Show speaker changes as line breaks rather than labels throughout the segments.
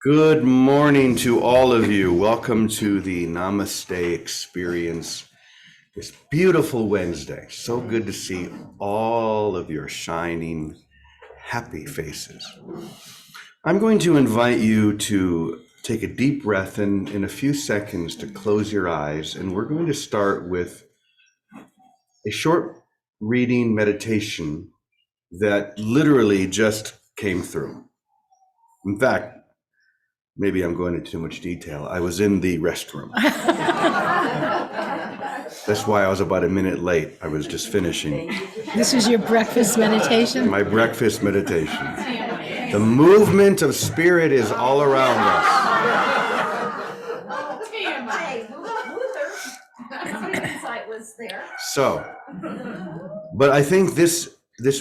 Good morning to all of you. Welcome to the Namaste experience this beautiful Wednesday. So good to see all of your shining, happy faces. I'm going to invite you to take a deep breath in a few seconds to close your eyes, and we're going to start with a short reading meditation that literally just came through. In fact, maybe I'm going into too much detail. I was in the restroom. That's why I was about a minute late. I was just finishing.
This is your breakfast meditation?
My breakfast meditation. The movement of spirit is all around us. So, but I think this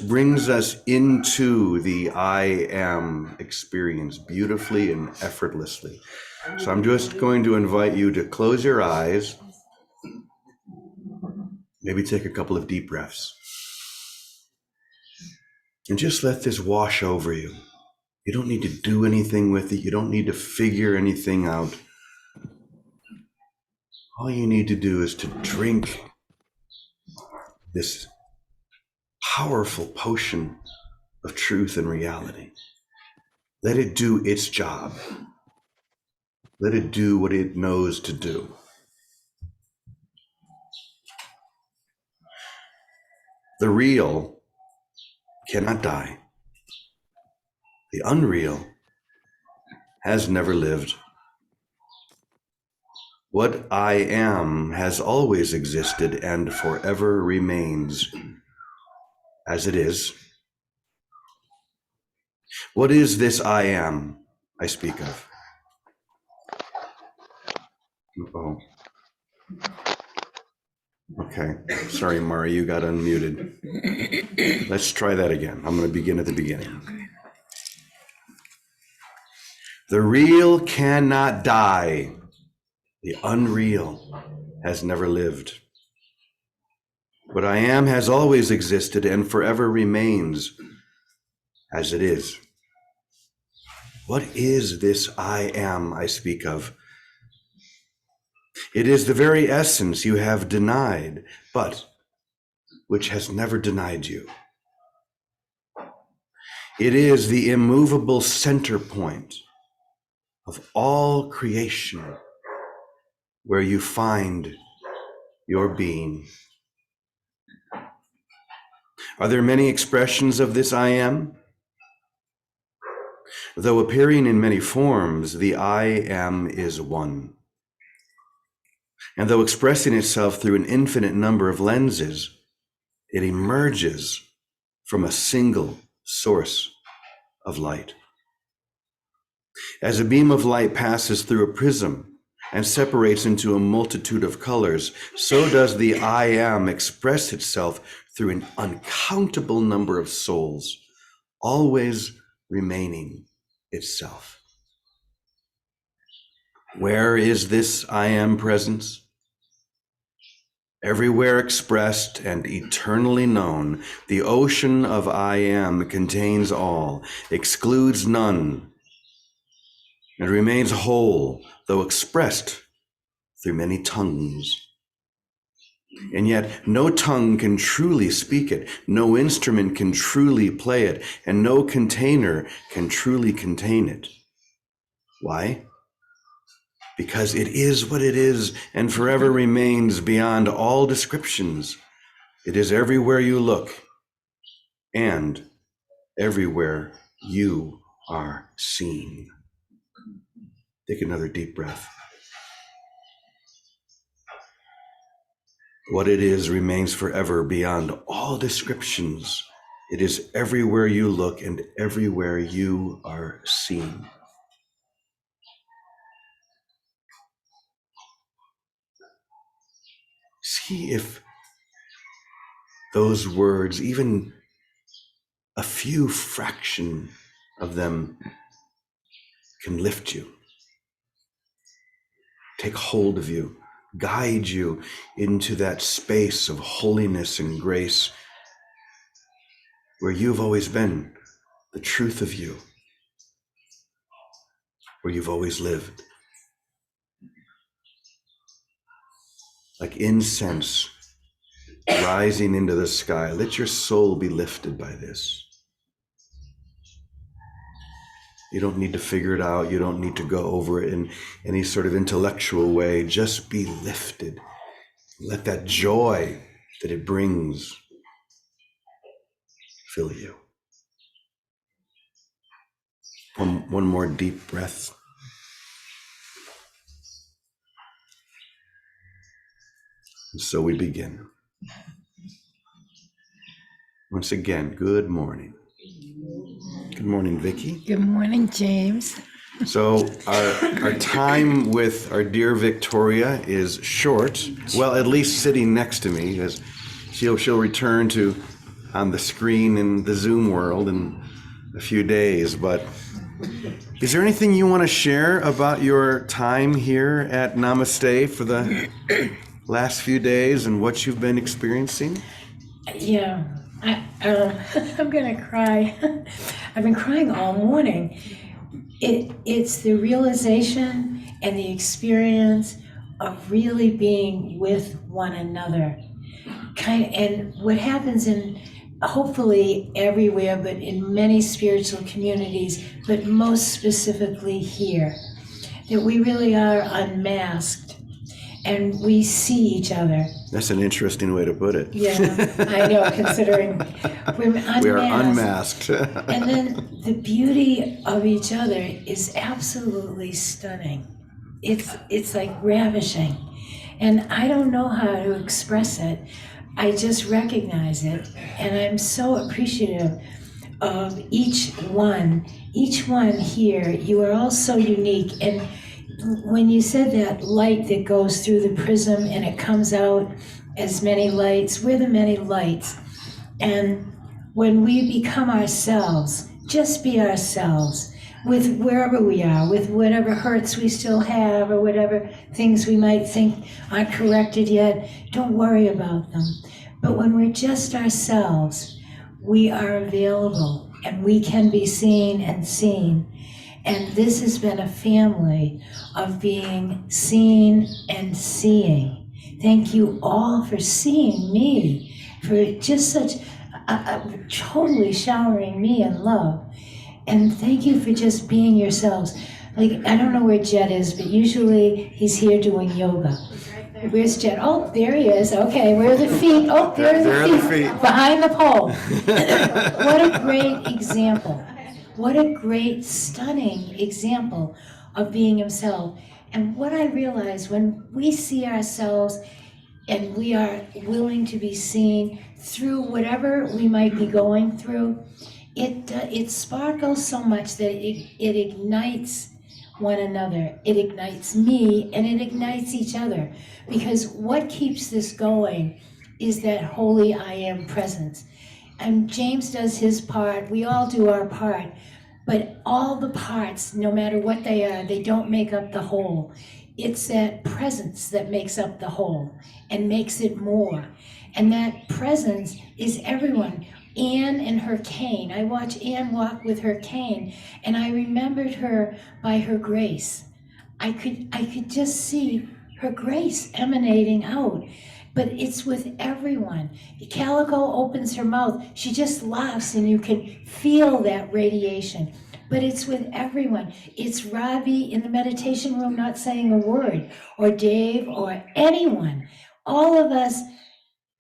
brings us into the I am experience beautifully and effortlessly. So I'm just going to invite you to close your eyes, maybe take a couple of deep breaths, and just let this wash over you. You don't need to do anything with it. You don't need to figure anything out. All you need to do is to drink this powerful potion of truth and reality. Let it do its job. Let it do what it knows to do. The real cannot die. The unreal has never lived. What I am has always existed and forever remains as it is. What is this I am I speak of? Oh. Okay. Sorry, Mari, you got unmuted. Let's try that again. I'm going to begin at the beginning. The real cannot die. The unreal has never lived. What I am has always existed and forever remains as it is. What is this I am I speak of? It is the very essence you have denied, but which has never denied you. It is the immovable center point of all creation where you find your being. Are there many expressions of this I am? Though appearing in many forms, the I am is one. And though expressing itself through an infinite number of lenses, it emerges from a single source of light. As a beam of light passes through a prism and separates into a multitude of colors, so does the I am express itself through an uncountable number of souls, always remaining itself. Where is this I am presence? Everywhere expressed and eternally known, the ocean of I am contains all, excludes none, and remains whole, though expressed through many tongues. And yet no tongue can truly speak it, no instrument can truly play it, and no container can truly contain it. Why? Because it is what it is and forever remains beyond all descriptions. It is everywhere you look and everywhere you are seen. Take another deep breath. What it is remains forever beyond all descriptions. It is everywhere you look and everywhere you are seen. See if those words, even a few fraction of them, can lift you, take hold of you, guide you into that space of holiness and grace where you've always been, the truth of you, where you've always lived. Like incense rising into the sky. Let your soul be lifted by this. You don't need to figure it out. You don't need to go over it in any sort of intellectual way. Just be lifted. Let that joy that it brings fill you. One more deep breath. And so we begin. Once again, good morning. Good morning, Vicki.
Good morning, James.
So our time with our dear Victoria is short. Well, at least sitting next to me, as she'll return to on the screen in the Zoom world in a few days. But is there anything you want to share about your time here at Namaste for the last few days and what you've been experiencing?
Yeah, I'm gonna cry. I've been crying all morning. It's the realization and the experience of really being with one another. And what happens in hopefully everywhere, but in many spiritual communities, but most specifically here, that we really are unmasked and we see each other.
That's an interesting way to put it.
Yeah, I know, considering we're unmasked.
We are unmasked.
And then the beauty of each other is absolutely stunning. It's like ravishing. And I don't know how to express it. I just recognize it. And I'm so appreciative of each one. Each one here, you are all so unique. And when you said that light that goes through the prism and it comes out as many lights, we're the many lights. And when we become ourselves, just be ourselves with wherever we are, with whatever hurts we still have or whatever things we might think aren't corrected yet, don't worry about them. But when we're just ourselves, we are available and we can be seen and seen. And this has been a family of being seen and seeing. Thank you all for seeing me, for just such totally showering me in love. And thank you for just being yourselves. Like, I don't know where Jet is, but usually he's here doing yoga. Where's Jet? Oh, there he is. Okay, where are the feet? Oh, there are the feet. Behind the pole. What a great example. What a great, stunning example of being himself. And what I realize when we see ourselves and we are willing to be seen through whatever we might be going through, it sparkles so much that it ignites one another. It ignites me and it ignites each other. Because what keeps this going is that holy I am presence. And James does his part, we all do our part, but all the parts, no matter what they are, they don't make up the whole. It's that presence that makes up the whole and makes it more. And that presence is everyone. Anne and her cane. I watch Anne walk with her cane, and I remembered her by her grace. I could just see her grace emanating out. But it's with everyone. Calico opens her mouth, she just laughs and you can feel that radiation. But it's with everyone. It's Robbie in the meditation room not saying a word, or Dave, or anyone. All of us,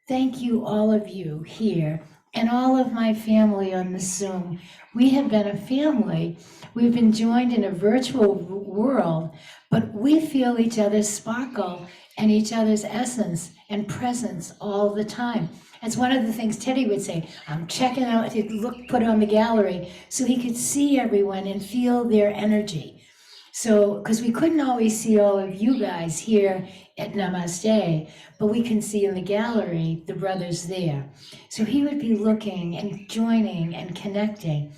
thank you, all of you here, and all of my family on the Zoom. We have been a family. We've been joined in a virtual world, but we feel each other's sparkle and each other's essence and presence all the time. That's one of the things Teddy would say, I'm checking out, he'd put on the gallery so he could see everyone and feel their energy. So, because we couldn't always see all of you guys here at Namaste, but we can see in the gallery the brothers there. So he would be looking and joining and connecting.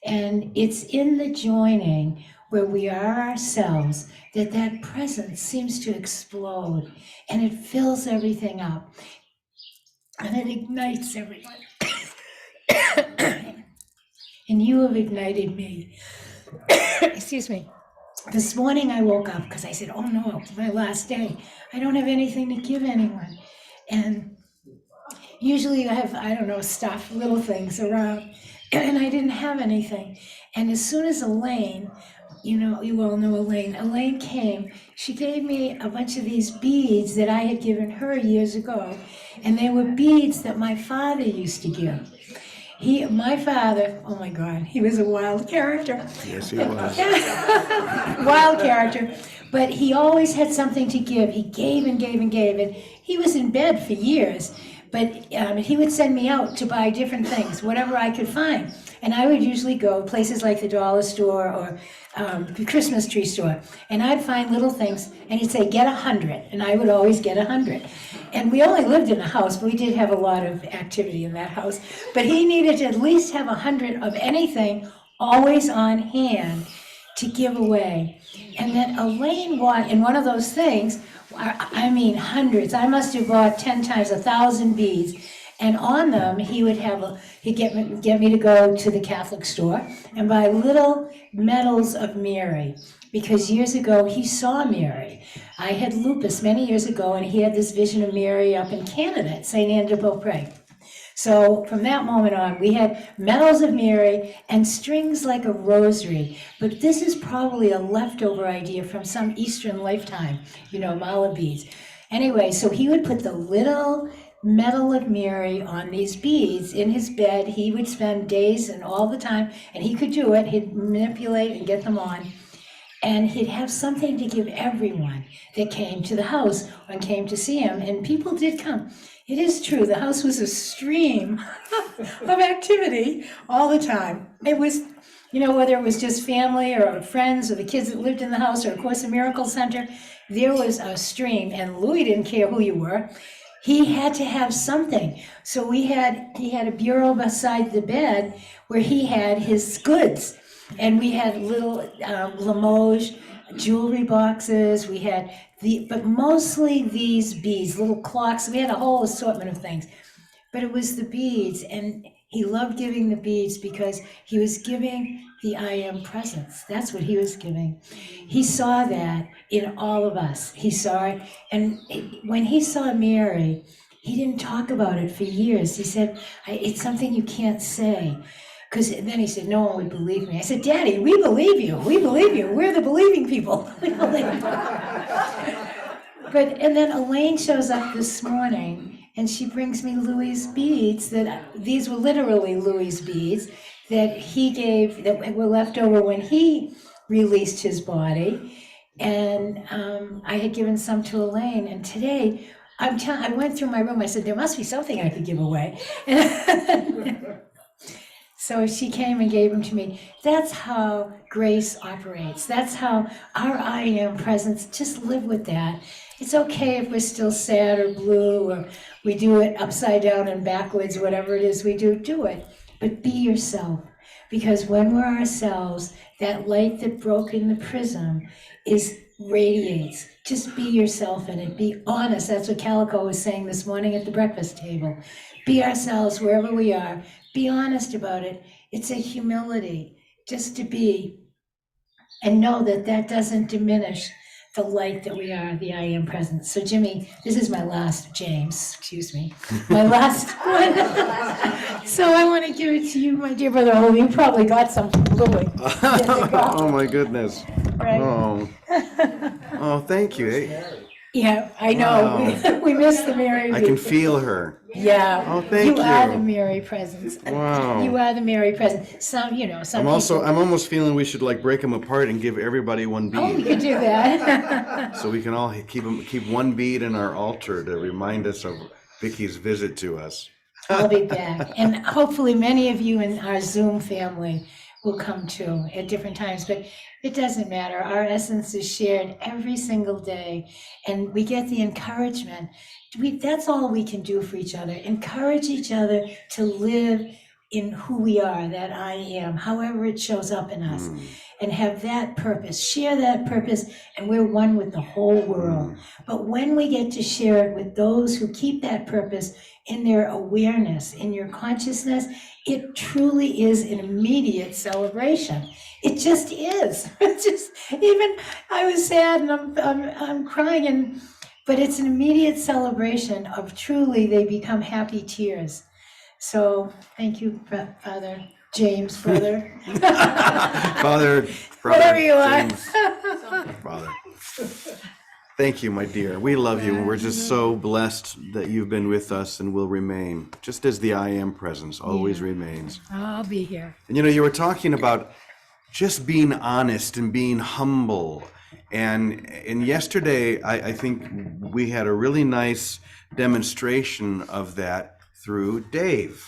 And it's in the joining where we are ourselves that presence seems to explode and it fills everything up and it ignites everyone. And you have ignited me. Excuse me. This morning I woke up because I said, oh no, it's my last day. I don't have anything to give anyone. And usually I have, I don't know, stuff, little things around, and I didn't have anything. And as soon as Elaine, you all know Elaine came, she gave me a bunch of these beads that I had given her years ago. And they were beads that my father used to give. My father, oh my God, he was a wild character.
Yes, he was.
Wild character, but he always had something to give. He gave and gave and gave, and he was in bed for years, but he would send me out to buy different things, whatever I could find. And I would usually go places like the dollar store or the Christmas tree store, and I'd find little things, and he'd say, get 100, and I would always get 100. And we only lived in a house, but we did have a lot of activity in that house. But he needed to at least have 100 of anything always on hand to give away. And then Elaine bought, in one of those things, I mean hundreds, I must have bought 10 times 1,000 beads. And on them, he'd get me to go to the Catholic store and buy little medals of Mary. Because years ago, he saw Mary. I had lupus many years ago, and he had this vision of Mary up in Canada at St. Anne de Beaupré. So from that moment on, we had medals of Mary and strings like a rosary. But this is probably a leftover idea from some Eastern lifetime, mala beads. Anyway, so he would put the little medal of Mary on these beads in his bed. He would spend days and all the time, and he could do it. He'd manipulate and get them on. And he'd have something to give everyone that came to the house and came to see him. And people did come. It is true, the house was a stream of activity all the time. It was, whether it was just family or friends or the kids that lived in the house or A Course in Miracles Center, there was a stream. And Louis didn't care who you were. He had to have something. So he had a bureau beside the bed where he had his goods. And we had little Limoges jewelry boxes. We had but mostly these beads, little clocks. We had a whole assortment of things. But it was the beads, and he loved giving the beads because he was giving the I am presence. That's what he was giving. He saw that in all of us. He saw it, and when he saw Mary, he didn't talk about it for years. He said, it's something you can't say. Because then he said, no one would believe me. I said, Daddy, we believe you. We believe you. We're the believing people. And then Elaine shows up this morning, and she brings me Louis' beads. These were literally Louis' beads that he gave, that were left over when he released his body. And I had given some to Elaine. And today, I went through my room. I said, there must be something I could give away. So she came and gave them to me. That's how grace operates. That's how our I am presence, just live with that. It's okay if we're still sad or blue, or we do it upside down and backwards, whatever it is we do it. But be yourself. Because when we're ourselves, that light that broke in the prism radiates. Just be yourself in it. Be honest. That's what Calico was saying this morning at the breakfast table. Be ourselves wherever we are. Be honest about it. It's a humility just to be, and know that doesn't diminish the light that we are, the I am presence. So Jimmy, this is my last, James, excuse me, my last one. So I want to give it to you, my dear brother. Oh, you probably got some from Louis.
Oh my goodness.
Right.
Oh, thank you.
Yeah, I know.
Wow.
We miss the Mary.
I can feel her.
Yeah.
Oh, thank you.
You are the Mary presence.
Wow.
You are the Mary presence. Some
I'm almost feeling we should break them apart and give everybody one bead.
Oh, we could do that.
So we can all keep one bead in our altar to remind us of Vicki's visit to us.
I'll be back. And hopefully many of you in our Zoom family will come too at different times, but it doesn't matter. Our essence is shared every single day, and we get the encouragement. That's all we can do for each other. Encourage each other to live in who we are, that I am, however it shows up in us, and have that purpose, share that purpose, and we're one with the whole world. But when we get to share it with those who keep that purpose in their awareness, in your consciousness, it truly is an immediate celebration. It just is. It's just, even I was sad and I'm crying, but it's an immediate celebration of truly they become happy tears. So thank you, Father James, brother.
Father,
Whatever you are.
James, Father. Thank you, my dear. We love you. We're just so blessed that you've been with us and will remain, just as the I Am presence always remains.
I'll be here.
And you were talking about just being honest and being humble. And yesterday, I think we had a really nice demonstration of that through Dave.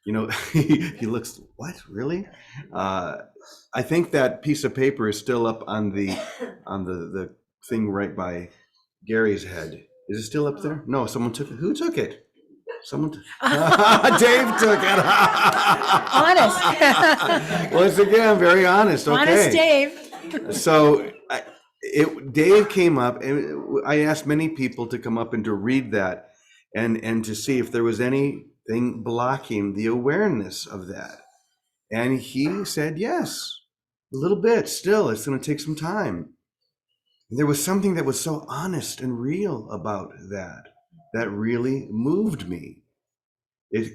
He looks, what, really? I think that piece of paper is still up on the thing right by Gary's head. Is it still up there? No, someone took it. Who took it? Someone Dave took it.
Honest.
Once again, very honest. Okay.
Honest Dave.
So Dave came up, and I asked many people to come up and to read that and to see if there was anything blocking the awareness of that. And he said, yes, a little bit still. It's going to take some time. And there was something that was so honest and real about that really moved me.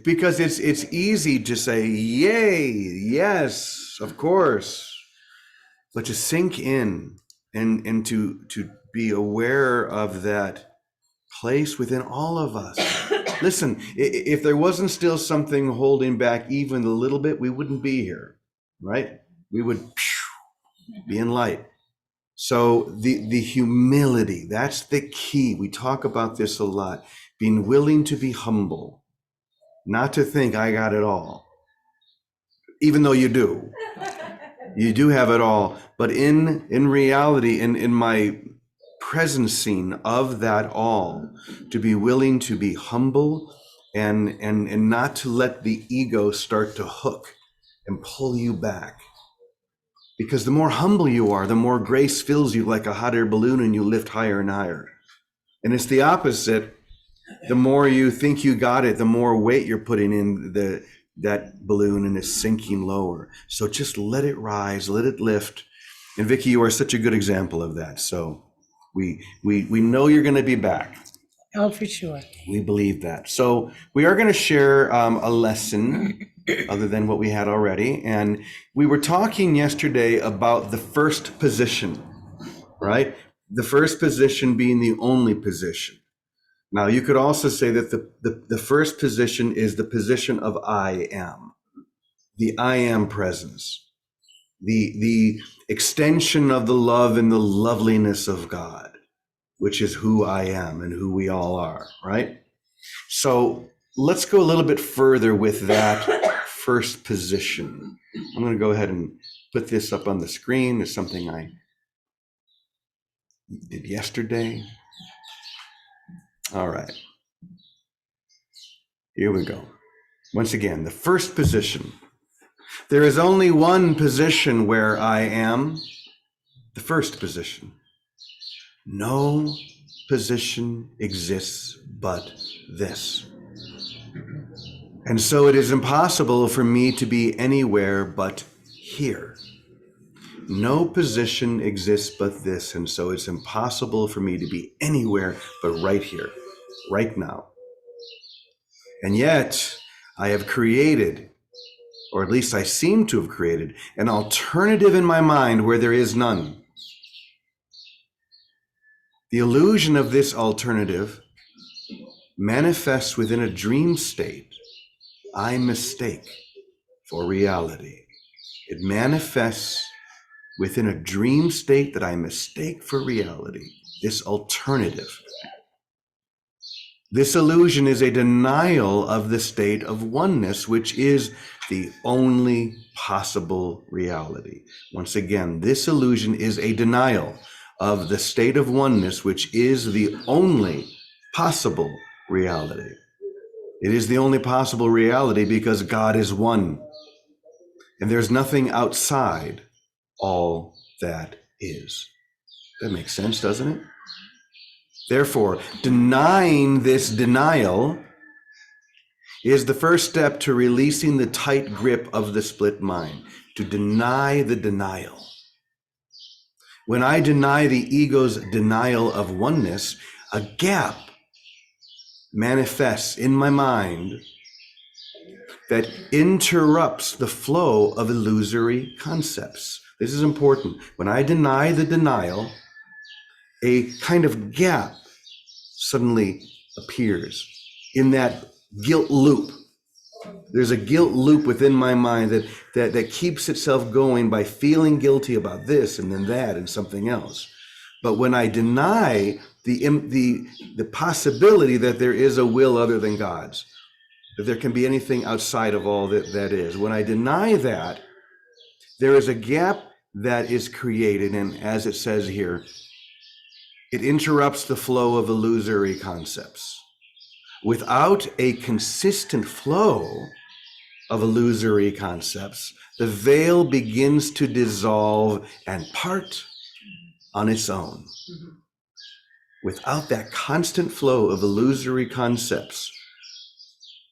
Because it's easy to say, yay, yes, of course, but to sink in and to be aware of that place within all of us. Listen, if there wasn't still something holding back even a little bit, we wouldn't be here, right? We would be in light. So the humility, that's the key. We talk about this a lot, being willing to be humble, not to think I got it all, even though you do. You do have it all, but in reality, in my presencing of that all, to be willing to be humble and not to let the ego start to hook and pull you back. Because the more humble you are, the more grace fills you like a hot air balloon and you lift higher and higher. And it's the opposite. The more you think you got it, the more weight you're putting in that balloon and it's sinking lower. So just let it rise, let it lift. And Vicki, you are such a good example of that. So we know you're going to be back.
Oh, for sure.
We believe that. So we are going to share a lesson other than what we had already. And we were talking yesterday about the first position, right? The first position being the only position. Now, you could also say that the first position is the position of I am, the I am presence, the extension of the love and the loveliness of God, which is who I am and who we all are, right? So let's go a little bit further with that first position. I'm going to go ahead and put this up on the screen. It's something I did yesterday. All right. Here we go. Once again, the first position. There is only one position where I am, the first position. No position exists but this. And so it is impossible for me to be anywhere but here. No position exists but this, and so it's impossible for me to be anywhere but right here, right now. And yet, I have created, or at least I seem to have created, an alternative in my mind where there is none. The illusion of this alternative manifests within a dream state I mistake for reality. It manifests within a dream state that I mistake for reality, this alternative. This illusion is a denial of the state of oneness, which is the only possible reality. Once again, this illusion is a denial of the state of oneness, which is the only possible reality. It is the only possible reality because God is one. And there's nothing outside all that is. That makes sense, doesn't it? Therefore, denying this denial is the first step to releasing the tight grip of the split mind, to deny the denial. When I deny the ego's denial of oneness, a gap manifests in my mind that interrupts the flow of illusory concepts. This is important. When I deny the denial, a kind of gap suddenly appears in that guilt loop. There's a guilt loop within my mind that keeps itself going by feeling guilty about this and then that and something else. But when I deny the possibility that there is a will other than God's, that there can be anything outside of all that is, when I deny that, there is a gap that is created, and as it says here, it interrupts the flow of illusory concepts. Without a consistent flow of illusory concepts, the veil begins to dissolve and part on its own. Without that constant flow of illusory concepts,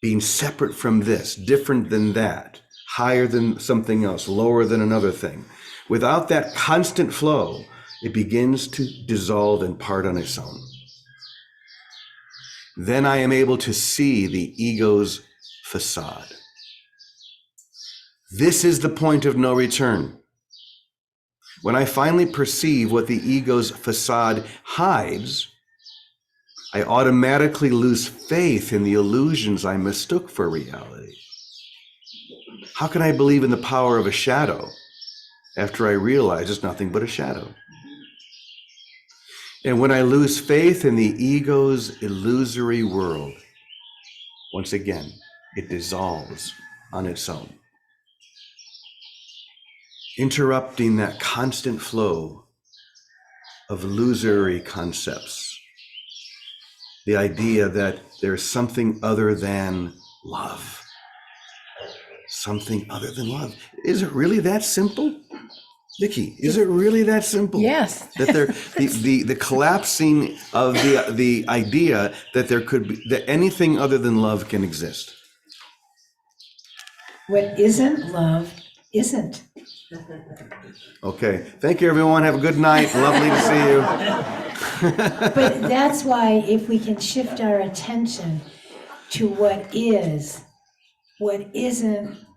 being separate from this, different than that, higher than something else, lower than another thing, without that constant flow, it begins to dissolve and part on its own. Then I am able to see the ego's facade. This is the point of no return. When I finally perceive what the ego's facade hides, I automatically lose faith in the illusions I mistook for reality. How can I believe in the power of a shadow after I realize it's nothing but a shadow? And when I lose faith in the ego's illusory world, once again, it dissolves on its own, interrupting that constant flow of illusory concepts. The idea that there's something other than love. Something other than love. Is it really that simple? Vicki, is it really that simple?
Yes.
That the collapsing of the idea that there could be, that anything other than love can exist.
What isn't love isn't.
Okay. Thank you, everyone. Have a good night. Lovely to see you.
But that's why if we can shift our attention to what isn't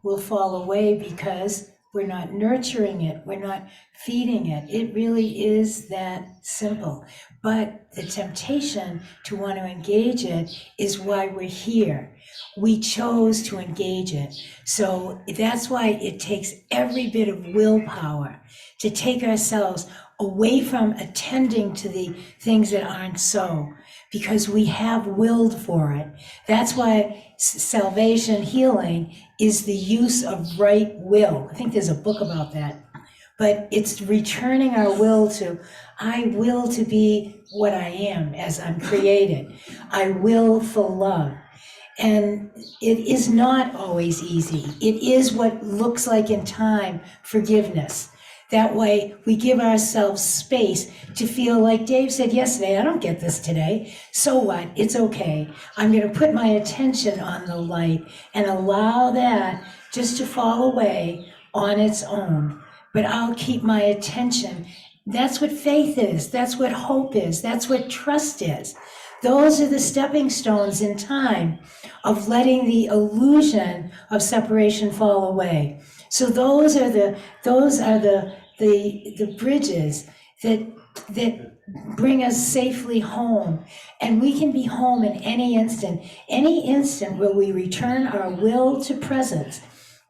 will fall away because we're not nurturing it, we're not feeding it. It really is that simple. But the temptation to want to engage it is why we're here. We chose to engage it. So that's why it takes every bit of willpower to take ourselves away from attending to the things that aren't so, because we have willed for it. That's why salvation, healing, is the use of right will. I think there's a book about that. But it's returning our will to, I will to be what I am as I'm created. I will for love. And it is not always easy. It is what looks like in time forgiveness. That way we give ourselves space to feel like Dave said yesterday, I don't get this today. So what? It's okay. I'm going to put my attention on the light and allow that just to fall away on its own. But I'll keep my attention. That's what faith is. That's what hope is. That's what trust is. Those are the stepping stones in time of letting the illusion of separation fall away. So those are the bridges that bring us safely home. And we can be home in any instant where we return our will to presence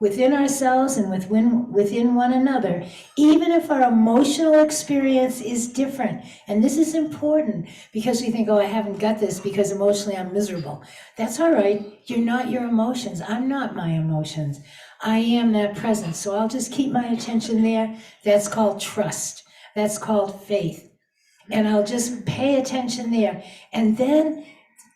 within ourselves and within one another, even if our emotional experience is different. And this is important because we think, oh, I haven't got this because emotionally I'm miserable. That's all right. You're not your emotions. I'm not my emotions. I am that presence. So I'll just keep my attention there. That's called trust. That's called faith. And I'll just pay attention there. And then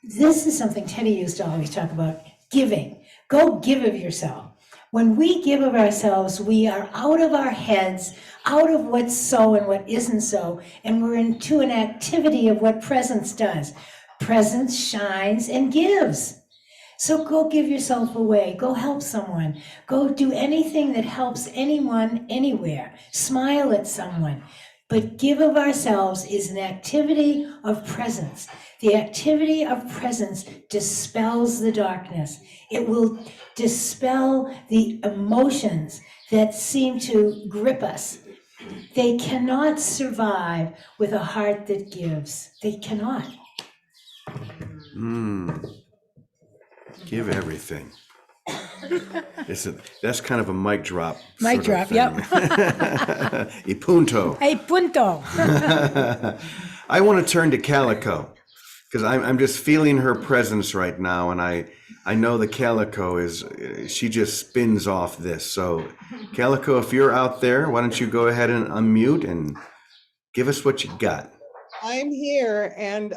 This is something Teddy used to always talk about, giving. Go give of yourself. When we give of ourselves, we are out of our heads, out of what's so and what isn't so, and we're into an activity of what presence does. Presence shines and gives. So go give yourself away. Go help someone. Go do anything that helps anyone, anywhere. Smile at someone. But give of ourselves is an activity of presence. The activity of presence dispels the darkness. It will dispel the emotions that seem to grip us. They cannot survive with a heart that gives. They cannot.
Give everything. That's kind of a mic drop.
Mic
sort of
drop, yep.
Y punto.
Hey, punto.
I want to turn to Calico because I'm just feeling her presence right now, and I know the Calico she just spins off this. So, Calico, if you're out there, why don't you go ahead and unmute and give us what you got?
I'm here, and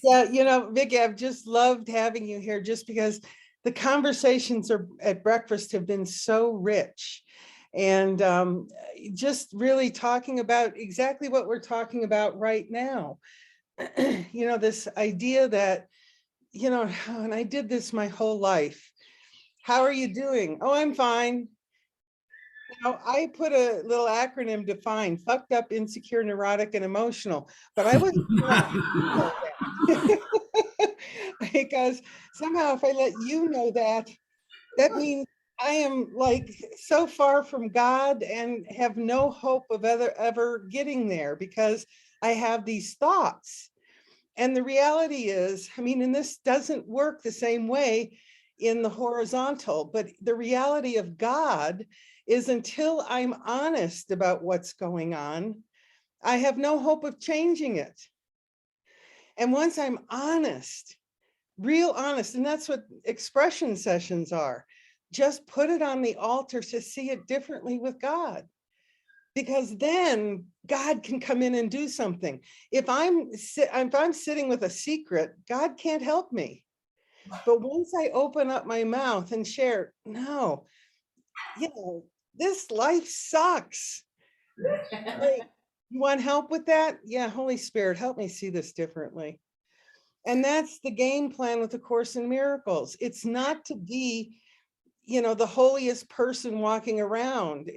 yeah, Vicki, I've just loved having you here just because the conversations at breakfast have been so rich, and just really talking about exactly what we're talking about right now. This idea that, and I did this my whole life. How are you doing? Oh, I'm fine. I put a little acronym to define fucked up, insecure, neurotic, and emotional, but I wasn't because somehow if I let you know that, that means I am like so far from God and have no hope of ever getting there because I have these thoughts. And the reality is, and this doesn't work the same way in the horizontal, but the reality of God is until I'm honest about what's going on, I have no hope of changing it. And once I'm honest, real honest, and that's what expression sessions are, just put it on the altar to see it differently with God. Because then God can come in and do something. If I'm sitting with a secret, God can't help me. But once I open up my mouth and share, no, this life sucks. Hey, you want help with that? Yeah, Holy Spirit, help me see this differently. And that's the game plan with the Course in Miracles. It's not to be, the holiest person walking around.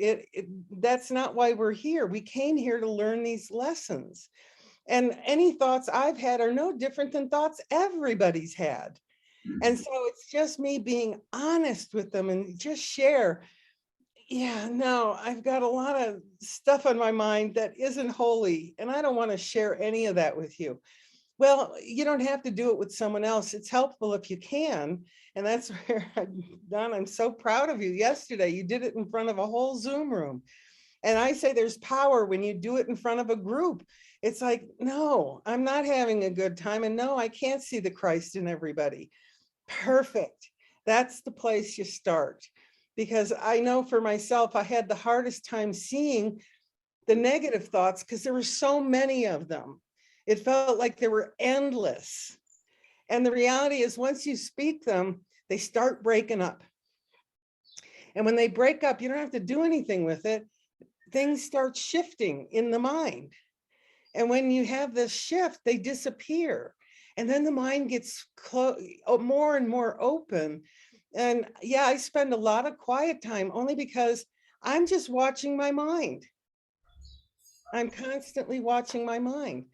That's not why we're here. We came here to learn these lessons. And any thoughts I've had are no different than thoughts everybody's had. And so it's just me being honest with them and just share. Yeah, no, I've got a lot of stuff on my mind that isn't holy, and I don't want to share any of that with you. Well, you don't have to do it with someone else. It's helpful if you can. And that's where, Don, I'm so proud of you. Yesterday, you did it in front of a whole Zoom room. And I say there's power when you do it in front of a group. It's like, no, I'm not having a good time. And no, I can't see the Christ in everybody. Perfect. That's the place you start. Because I know for myself, I had the hardest time seeing the negative thoughts because there were so many of them. It felt like they were endless. And the reality is once you speak them, they start breaking up. And when they break up, you don't have to do anything with it. Things start shifting in the mind. And when you have this shift, they disappear. And then the mind gets more and more open. And yeah, I spend a lot of quiet time only because I'm just watching my mind. I'm constantly watching my mind.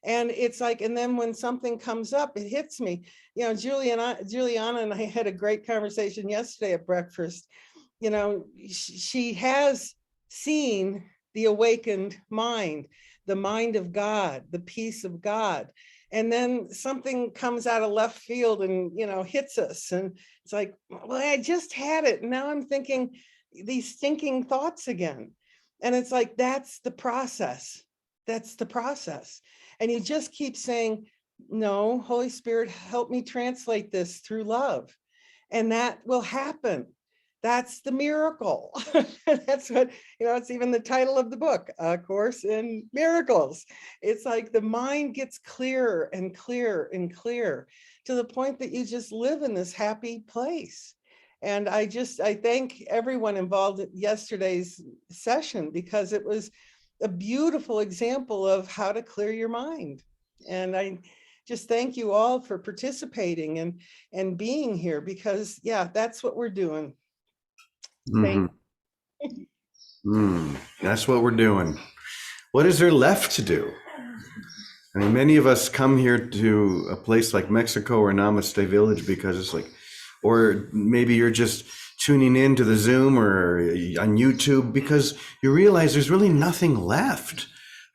And it's like, and then when something comes up, it hits me. Juliana and I had a great conversation yesterday at breakfast. She has seen the awakened mind, the mind of God, the peace of God. And then something comes out of left field and, hits us. And it's like, well, I just had it. And now I'm thinking these stinking thoughts again. And it's like, that's the process. That's the process. And you just keep saying, no, Holy Spirit, help me translate this through love. And that will happen. That's the miracle. That's what, it's even the title of the book, A Course in Miracles. It's like the mind gets clearer and clearer and clearer to the point that you just live in this happy place. And I thank everyone involved in yesterday's session, because it was a beautiful example of how to clear your mind. And I just thank you all for participating and being here, because that's what we're doing.
That's what we're doing. What is there left to do? I mean, many of us come here to a place like Mexico or Namaste Village because it's like, or maybe you're just tuning in to the Zoom or on YouTube because you realize there's really nothing left.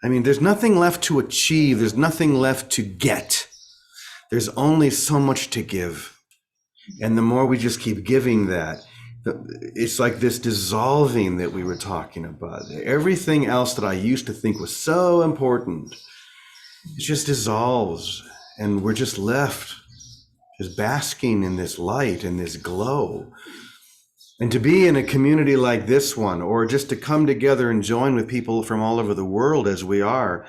I mean, there's nothing left to achieve. There's nothing left to get. There's only so much to give. And the more we just keep giving that, it's like this dissolving that we were talking about. Everything else that I used to think was so important, it just dissolves, and we're just left just basking in this light and this glow. And to be in a community like this one, or just to come together and join with people from all over the world as we are,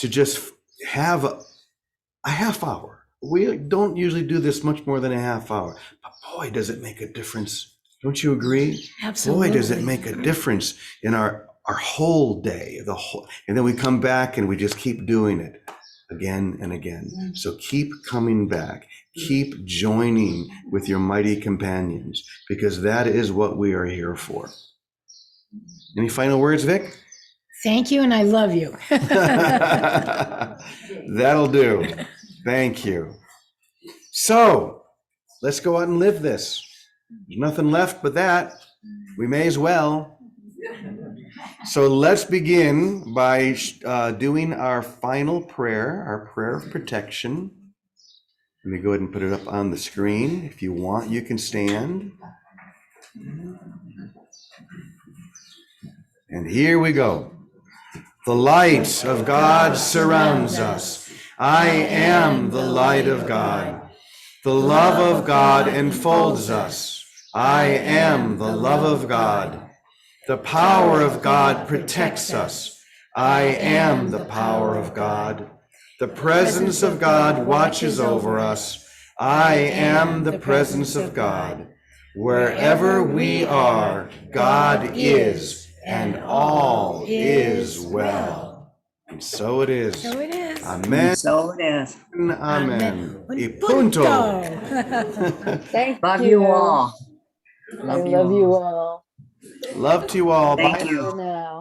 to just have a half hour. We don't usually do this much more than a half hour, but boy, does it make a difference. Don't you agree?
Absolutely.
Boy, does it make a difference in our whole day, and then we come back and we just keep doing it again and again. So keep coming back, keep joining with your mighty companions, because that is what we are here for. Any final words, Vic?
Thank you, and I love you.
That'll do. Thank you. So let's go out and live this. There's nothing left but that. We may as well. So let's begin by doing our final prayer, our prayer of protection. Let me go ahead and put it up on the screen. If you want, you can stand. And here we go. The light of God surrounds us. I am the light of God. The love of God enfolds us. I am the love of God. The power of God protects us. I am the power of God. The presence of God watches over us. I am the presence of God. Wherever we are, God is, and all is well. And so it is.
So it is.
Amen.
So it is.
Amen. Y
Punto.
punto.
Thank
Love
you.
you all.
I love you all.
Love to you all.
Thank
Bye
you.
now.
For now.